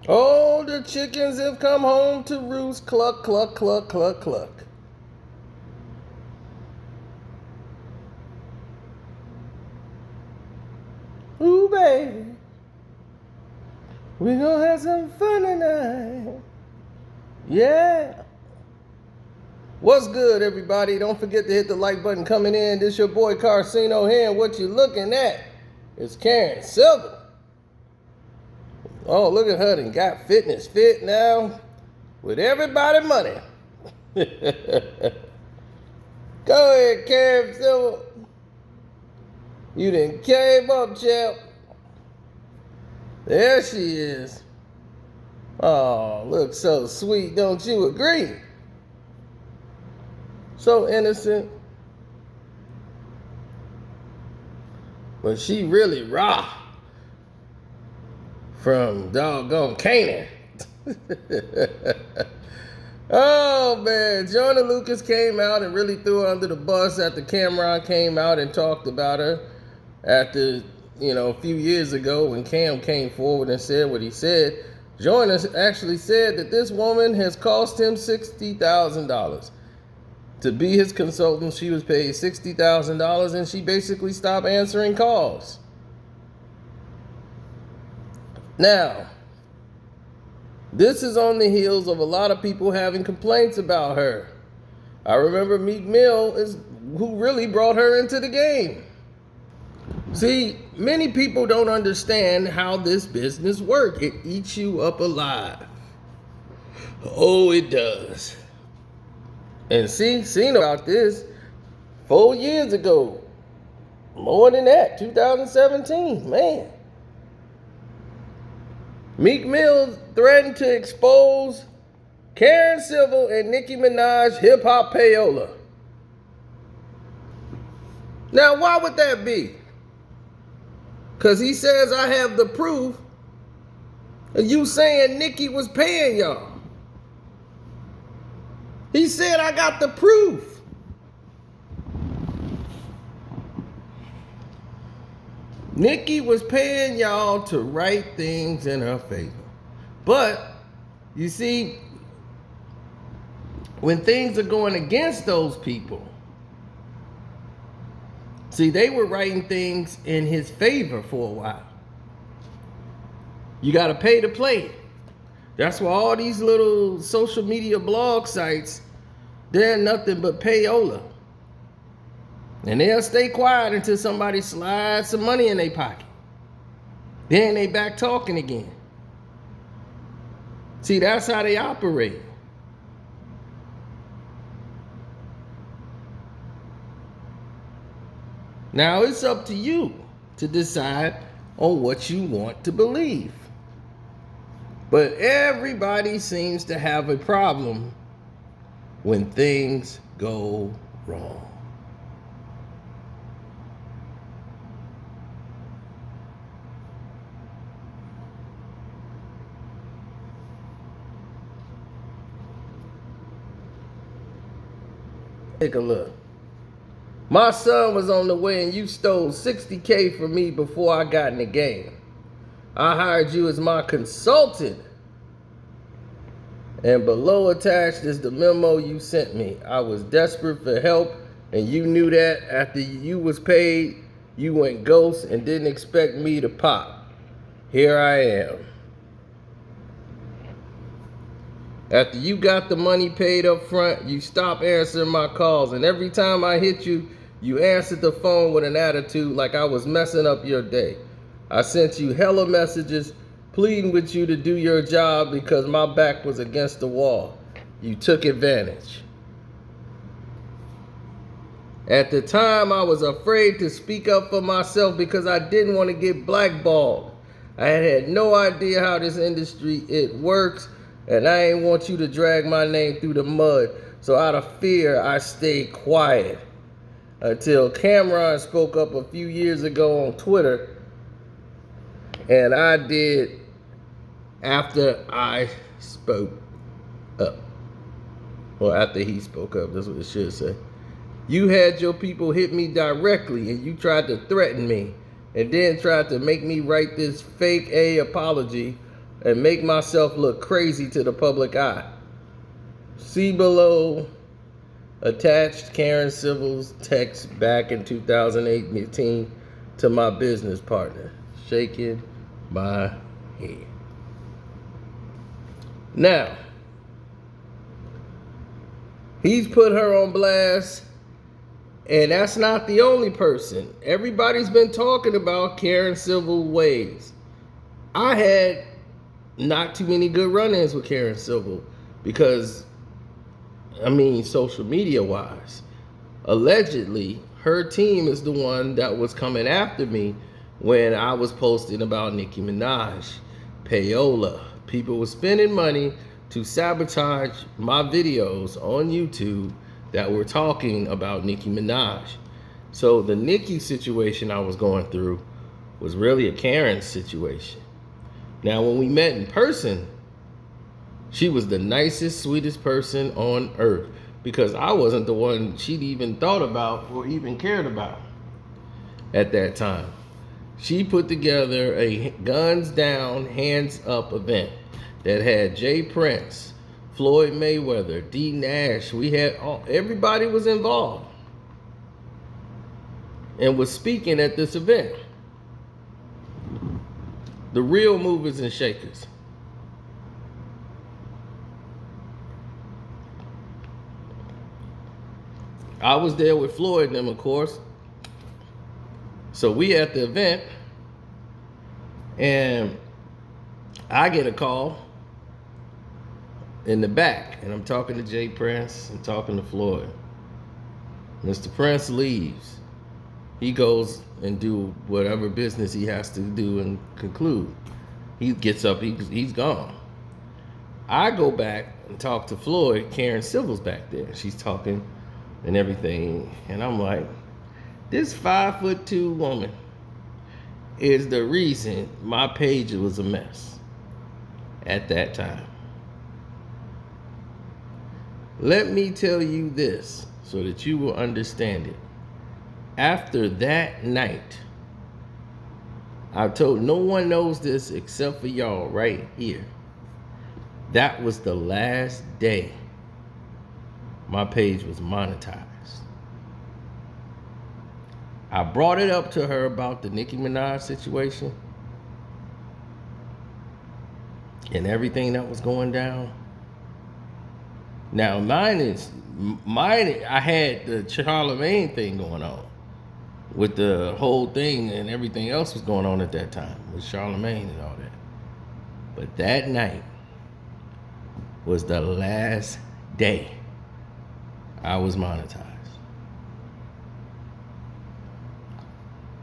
Oh, the chickens have come home to roost. Cluck, cluck, cluck, cluck, cluck. Ooh, baby. We gonna have some fun tonight. Yeah. What's good, everybody? Don't forget to hit the like button coming in. This your boy Carcino here, and what you looking at is Karen Silver. Oh, look at her and got fitness fit now with everybody money. Go ahead, Karen Silver. You done came up, champ. There she is. Oh, looks so sweet, don't you agree? So innocent. But she really raw. From doggone Canaan. Oh man, Joyner Lucas came out and really threw her under the bus after Cameron came out and talked about her after, a few years ago when Cam came forward and said what he said. Joyner actually said that this woman has cost him $60,000. To be his consultant, she was paid $60,000 and she basically stopped answering calls. Now, this is on the heels of a lot of people having complaints about her. I remember Meek Mill is who really brought her into the game. See, many people don't understand how this business works. It eats you up alive. Oh, it does. And seen about this 4 years ago. More than that, 2017, man. Meek Mill threatened to expose Karen Silver and Nicki Minaj hip-hop payola. Now, why would that be? Because he says, I have the proof of you saying Nicki was paying y'all. He said, I got the proof. Nicki was paying y'all to write things in her favor. But, you see, when things are going against those people, see, they were writing things in his favor for a while. You got to pay to play. That's why all these little social media blog sites, they're nothing but payola. And they'll stay quiet until somebody slides some money in their pocket. Then they back talking again. See, that's how they operate. Now it's up to you to decide on what you want to believe. But everybody seems to have a problem when things go wrong. Take a look. My son was on the way and you stole $60K from me before I got in the game. I hired you as my consultant. And below attached is the memo you sent me. I was desperate for help and you knew that. After you was paid, you went ghost and didn't expect me to pop. Here I am. After you got the money paid up front, you stopped answering my calls. And every time I hit you, you answered the phone with an attitude like I was messing up your day. I sent you hella messages pleading with you to do your job because my back was against the wall. You took advantage. At the time, I was afraid to speak up for myself because I didn't want to get blackballed. I had no idea how this industry works, and I ain't want you to drag my name through the mud. So out of fear, I stayed quiet until Cameron spoke up a few years ago on Twitter, and I did after I spoke up. Well, after he spoke up, that's what it should say. You had your people hit me directly, and you tried to threaten me, and then tried to make me write this fake apology and make myself look crazy to the public eye. See below attached Karen Civil's text back in 2018 to my business partner, shaking my head. Now, he's put her on blast, and that's not the only person. Everybody's been talking about Karen Civil ways. I had not too many good run-ins with Karen Civil because, social media wise, allegedly her team is the one that was coming after me when I was posting about Nicki Minaj, payola. People were spending money to sabotage my videos on YouTube that were talking about Nicki Minaj. So the Nicki situation I was going through was really a Karen situation. Now, when we met in person, she was the nicest, sweetest person on earth because I wasn't the one she'd even thought about or even cared about at that time. She put together a guns down, hands up event that had Jay Prince, Floyd Mayweather, D Nash. Everybody was involved and was speaking at this event. The real movers and shakers. I was there with Floyd and them, of course. So we at the event, and I get a call in the back, and I'm talking to Jay Prince, I'm talking to Floyd. Mr. Prince leaves. He goes and do whatever business he has to do and conclude. He gets up, he's gone. I go back and talk to Floyd. Karen Civil's back there. She's talking and everything. And I'm like, this 5'2" woman is the reason my page was a mess at that time. Let me tell you this so that you will understand it. After that night, I told no one knows this except for y'all right here. That was the last day my page was monetized. I brought it up to her about the Nicki Minaj situation and everything that was going down. Now mine, I had the Charlemagne thing going on with the whole thing, and everything else was going on at that time with Charlemagne and all that. But that night was the last day I was monetized.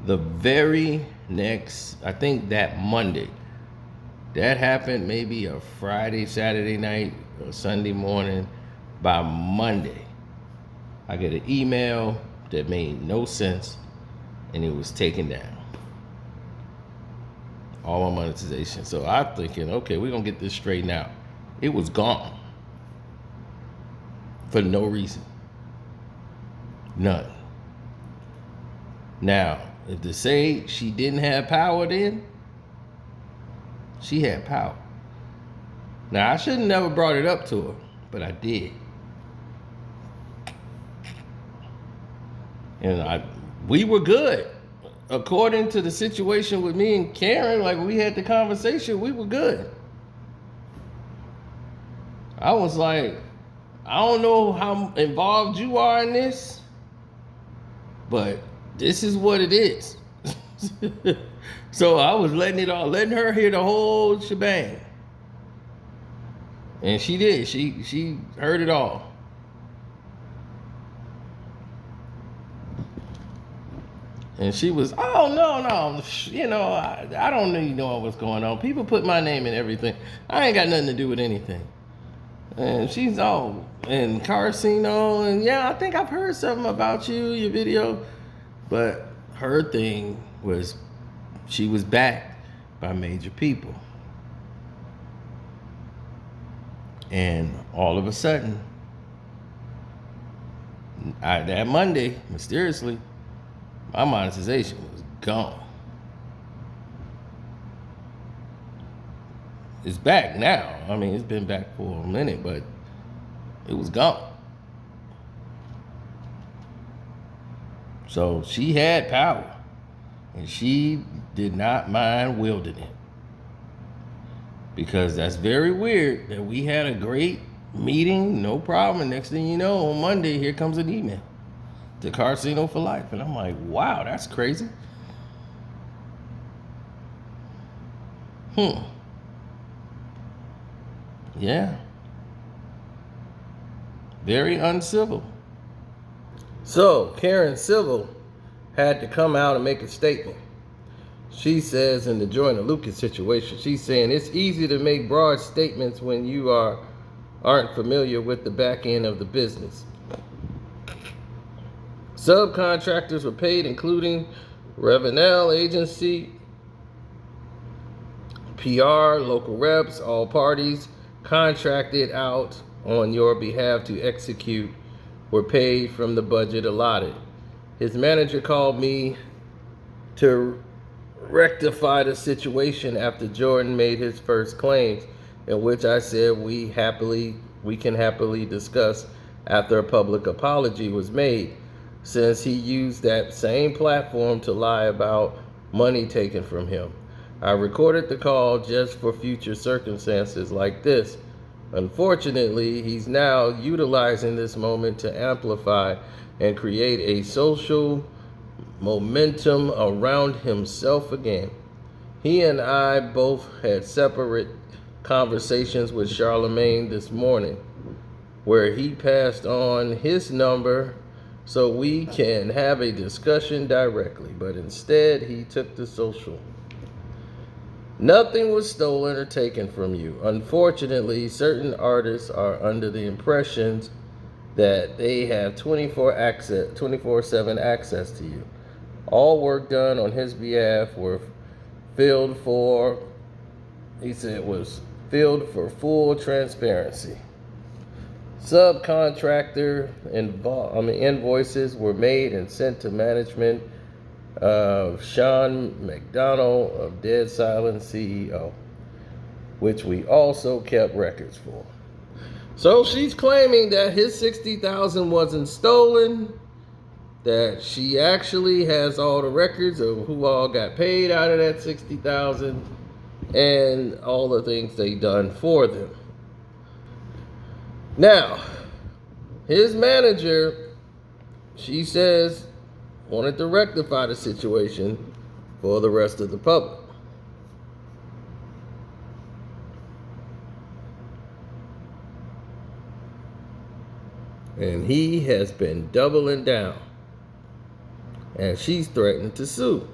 The very next, I think that Monday, that happened maybe a Friday, Saturday night, or Sunday morning. By Monday, I get an email that made no sense, and it was taken down. All my monetization. So I'm thinking, okay, we're gonna get this straightened out. It was gone. For no reason. None. Now, if to say she didn't have power then, she had power. Now, I should have never brought it up to her, but I did. And we were good. According to the situation with me and Karen, like we had the conversation, we were good. I was like, I don't know how involved you are in this, but this is what it is. So I was letting her hear the whole shebang. And she did. She heard it all. And she was, oh, no, I don't really know what's going on. People put my name in everything. I ain't got nothing to do with anything. And she's all, and Carcino, and yeah, I think I've heard something about you, your video. But her thing was, she was backed by major people. And all of a sudden, that Monday, mysteriously, my monetization was gone. it's back now. I mean, it's been back for a minute, but it was gone. So she had power, and she did not mind wielding it. Because that's very weird that we had a great meeting, no problem, and next thing you know, on Monday, here comes an email to Casino for Life. And I'm like, wow, that's crazy. Yeah. Very uncivil. So Karen Civil had to come out and make a statement. She says in the Joyner Lucas situation, she's saying it's easy to make broad statements when you aren't familiar with the back end of the business. Subcontractors were paid, including Revenel agency, PR, local reps, all parties contracted out on your behalf to execute were paid from the budget allotted. His manager called me to rectify the situation after Jordan made his first claims, in which I said we can happily discuss after a public apology was made, since he used that same platform to lie about money taken from him. I recorded the call just for future circumstances like this. Unfortunately, he's now utilizing this moment to amplify and create a social momentum around himself again. He and I both had separate conversations with Charlemagne this morning, where he passed on his number so we can have a discussion directly, but instead he took the social. Nothing was stolen or taken from you. Unfortunately, certain artists are under the impressions that they have 24/7 access to you. All work done on his behalf were filled for, he said, was filled for full transparency. Subcontractor invoices were made and sent to management of Sean McDonald of Dead Silence CEO, which we also kept records for. So she's claiming that his $60,000 wasn't stolen, that she actually has all the records of who all got paid out of that $60,000 and all the things they done for them. Now, his manager, she says, wanted to rectify the situation for the rest of the public. And he has been doubling down. And she's threatened to sue.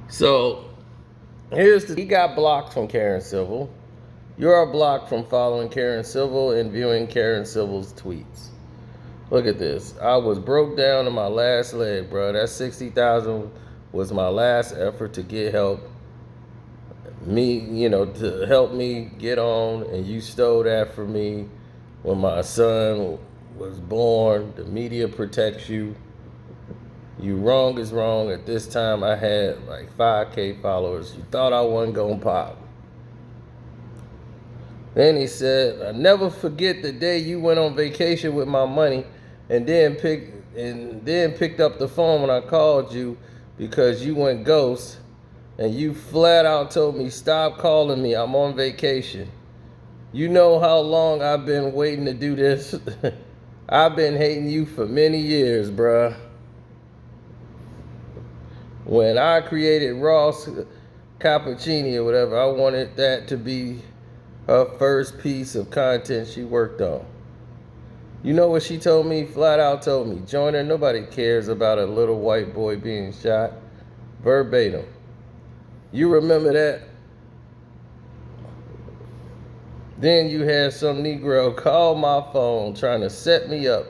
So he got blocked from Karen Civil. You're blocked from following Karen Civil and viewing Karen Civil's tweets. Look at this. I was broke down to my last leg, bro. That $60,000 was my last effort to get help. To help me get on, and you stole that from me when my son was born. The media protects you. You wrong is wrong. At this time, I had like 5K followers. You thought I wasn't gonna pop. Then he said, I never forget the day you went on vacation with my money and then picked up the phone when I called you because you went ghost, and you flat out told me, stop calling me, I'm on vacation. You know how long I've been waiting to do this? I've been hating you for many years, bruh. When I created Ross Cappuccini or whatever, I wanted that to be her first piece of content she worked on. You know what she told me? Flat out told me, Joyner, nobody cares about a little white boy being shot. Verbatim. You remember that? Then you had some Negro call my phone trying to set me up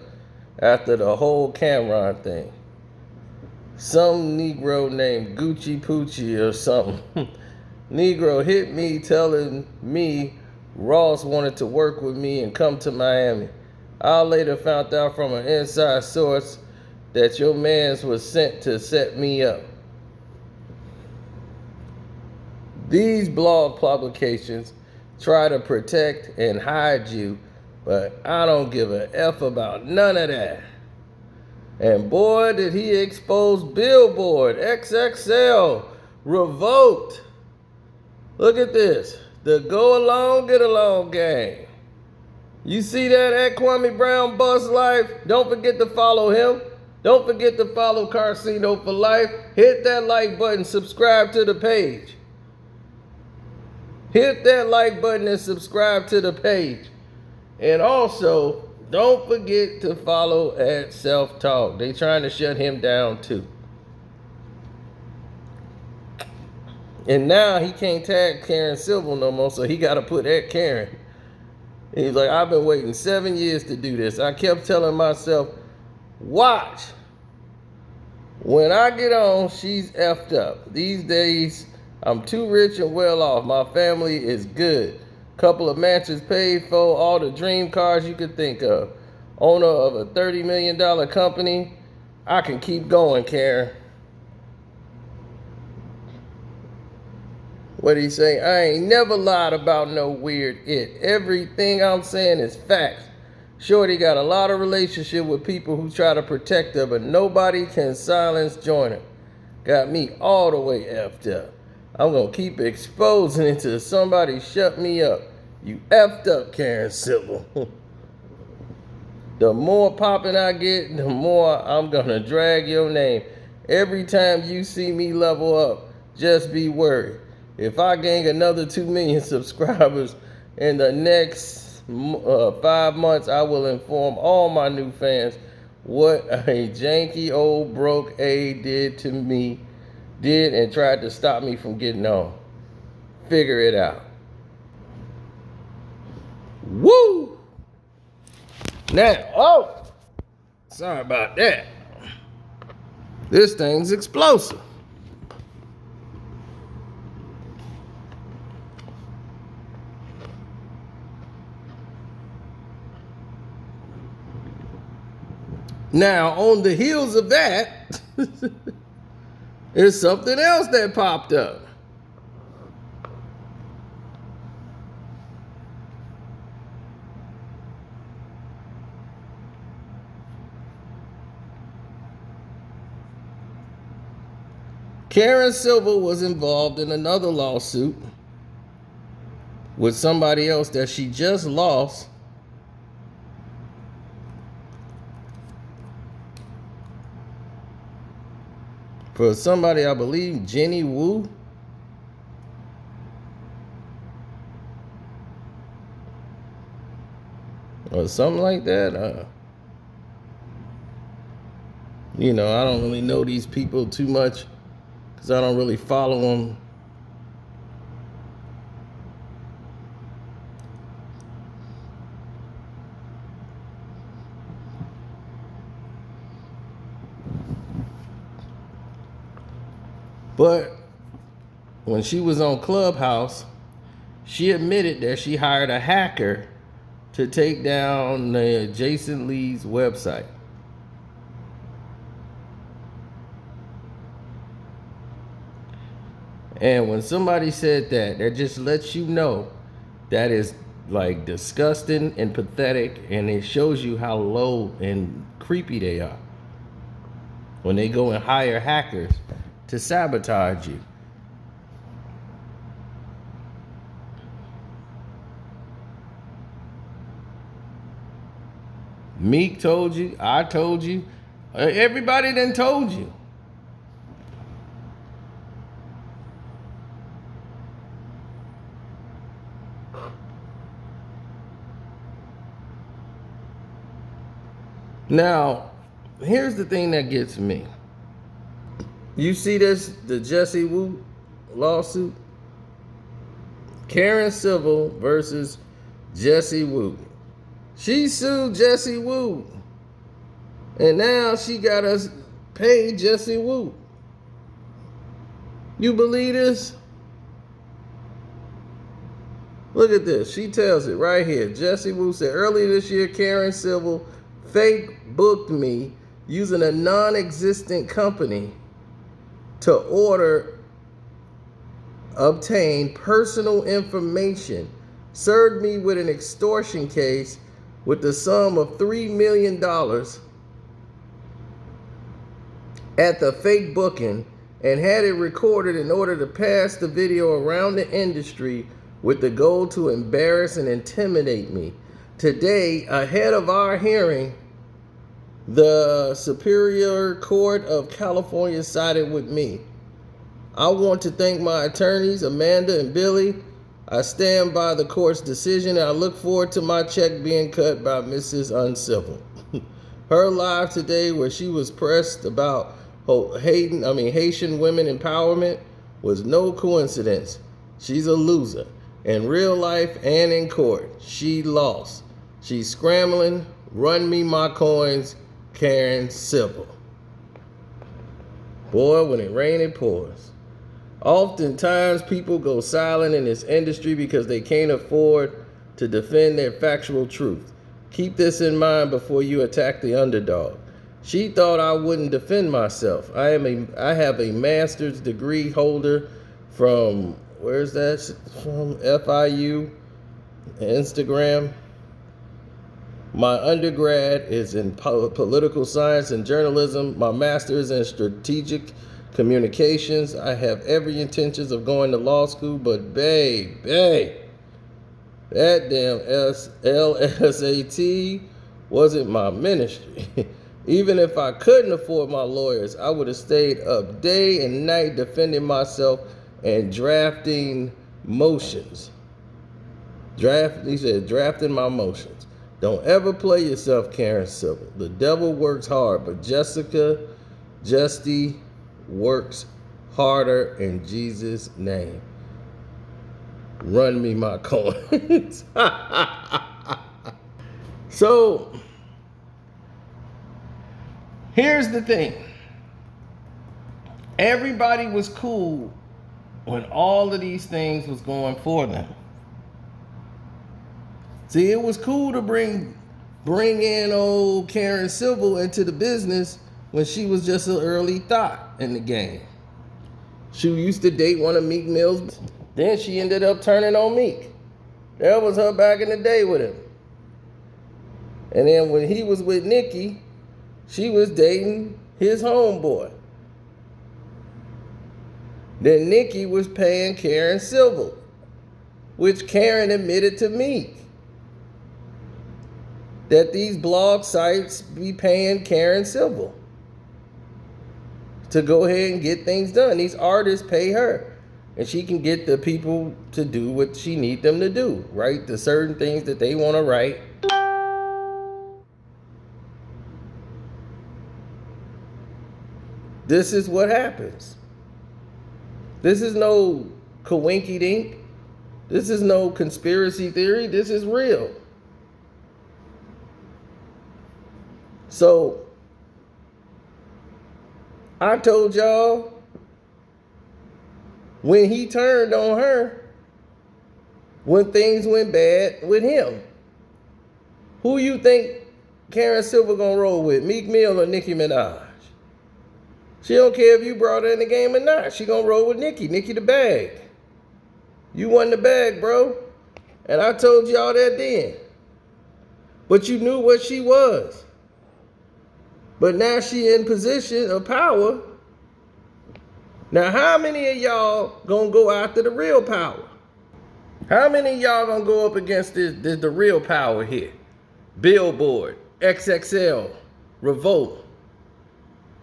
after the whole Cameron thing. Some Negro named Gucci Poochie or something. Negro hit me telling me Ross wanted to work with me and come to Miami. I later found out from an inside source that your mans was sent to set me up. These blog publications try to protect and hide you, but I don't give a F about none of that. And boy, did he expose Billboard, XXL, Revoked. Look at this. The go along, get along gang. You see that at Kwame Brown Bus Life? Don't forget to follow him. Don't forget to follow Carcino for Life. Hit that like button, subscribe to the page. Hit that like button and subscribe to the page. And also, don't forget to follow at Self Talk. They trying to shut him down too. And now he can't tag Karen Civil no more, so he got to put at Karen. He's like, I've been waiting 7 years to do this. I kept telling myself, watch. When I get on, she's effed up. These days, I'm too rich and well off. My family is good. Couple of mansions paid for, all the dream cars you could think of. Owner of a $30 million company. I can keep going, Karen. What he say? I ain't never lied about no weird it. Everything I'm saying is facts. Shorty got a lot of relationship with people who try to protect her, but nobody can silence Joyner. Got me all the way effed up. I'm gonna keep exposing it until somebody shut me up. You effed up, Karen Civil. The more popping I get, the more I'm gonna drag your name. Every time you see me level up, just be worried. If I gain another 2 million subscribers in the next 5 months, I will inform all my new fans what a janky old broke A did and tried to stop me from getting on. Figure it out. Woo! Now, sorry about that. This thing's explosive. Now, on the heels of that, there's something else that popped up. Karen Silver was involved in another lawsuit with somebody else that she just lost. For somebody, I believe, Jessie Woo. Or something like that. I don't really know these people too much because I don't really follow them. But when she was on Clubhouse, she admitted that she hired a hacker to take down Jason Lee's website. And when somebody said that just lets you know that is like disgusting and pathetic, and it shows you how low and creepy they are when they go and hire hackers to sabotage you. Meek told you, I told you, everybody done told you. Now, here's the thing that gets me. You see this, the Jessie Woo lawsuit? Karen Civil versus Jessie Woo. She sued Jessie Woo. And now she got us pay Jessie Woo. You believe this? Look at this. She tells it right here. Jessie Woo said, earlier this year, Karen Civil fake booked me using a non-existent company to obtain personal information, served me with an extortion case with the sum of $3 million at the fake booking, and had it recorded in order to pass the video around the industry with the goal to embarrass and intimidate me. Today, ahead of our hearing, the Superior Court of California sided with me. I want to thank my attorneys, Amanda and Billy. I stand by the court's decision, and I look forward to my check being cut by Mrs. Uncivil. Her live today, where she was pressed about Haitian women empowerment, was no coincidence. She's a loser. In real life and in court, she lost. She's scrambling. Run me my coins, Karen Civil. Boy, when it rains, it pours. Oftentimes, people go silent in this industry because they can't afford to defend their factual truth. Keep this in mind before you attack the underdog. She thought I wouldn't defend myself. I have a master's degree holder from, where's that from? FIU, Instagram. My undergrad is in political science and journalism. My master's in strategic communications. I have every intentions of going to law school, but babe, that damn LSAT wasn't my ministry. Even if I couldn't afford my lawyers, I would have stayed up day and night defending myself and drafting motions. He said, drafting my motions. Don't ever play yourself, Karen Civil. The devil works hard, but Jessie works harder in Jesus' name. Run me my coins. So, here's the thing. Everybody was cool when all of these things was going for them. See, it was cool to bring in old Karen Civil into the business when she was just an early thought in the game. She used to date one of Meek Mill's. Then she ended up turning on Meek. That was her back in the day with him. And then when he was with Nicki, she was dating his homeboy. Then Nicki was paying Karen Civil, which Karen admitted to Meek that these blog sites be paying Karen Civil to go ahead and get things done. These artists pay her, and she can get the people to do what she need them to do, write the certain things that they want to write. This is what happens. This is no coinky dink. This is no conspiracy theory. This is real. So, I told y'all, when he turned on her, when things went bad with him, who you think Karen Civil gonna roll with, Meek Mill or Nicki Minaj? She don't care if you brought her in the game or not. She gonna roll with Nicki the bag. You won the bag, bro. And I told y'all that then. But you knew what she was. But now she in position of power. Now, how many of y'all gonna go after the real power? How many of y'all gonna go up against the real power here? Billboard, XXL, Revolt.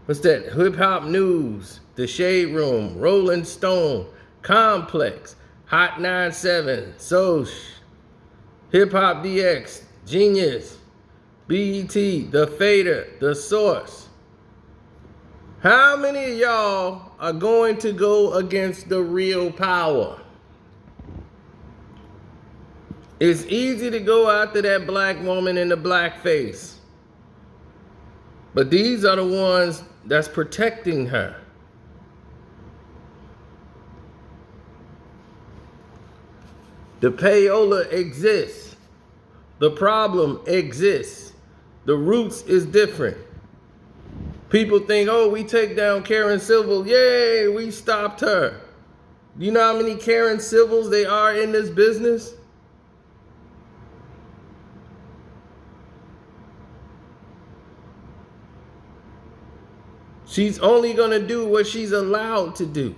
What's that? Hip Hop News, The Shade Room, Rolling Stone, Complex, Hot 97, Soch, Hip Hop DX, Genius, BET, The Fader, The Source. How many of y'all are going to go against the real power? It's easy to go after that black woman in the black face. But these are the ones that's protecting her. The payola exists. The problem exists. The roots is different. People think, oh, we take down Karen Civil. Yay, we stopped her. You know how many Karen Civils they are in this business? She's only going to do what she's allowed to do.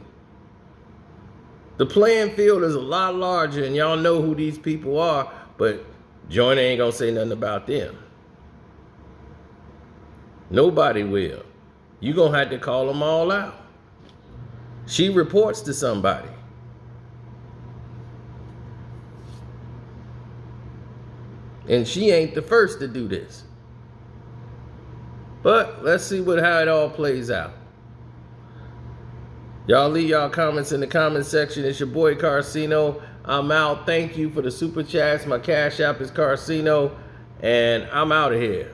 The playing field is a lot larger, and y'all know who these people are, but Joyner ain't going to say nothing about them. Nobody will. You're going to have to call them all out. She reports to somebody. And she ain't the first to do this. But let's see how it all plays out. Y'all leave y'all comments in the comment section. It's your boy Carcino. I'm out. Thank you for the super chats. My cash app is Carcino. And I'm out of here.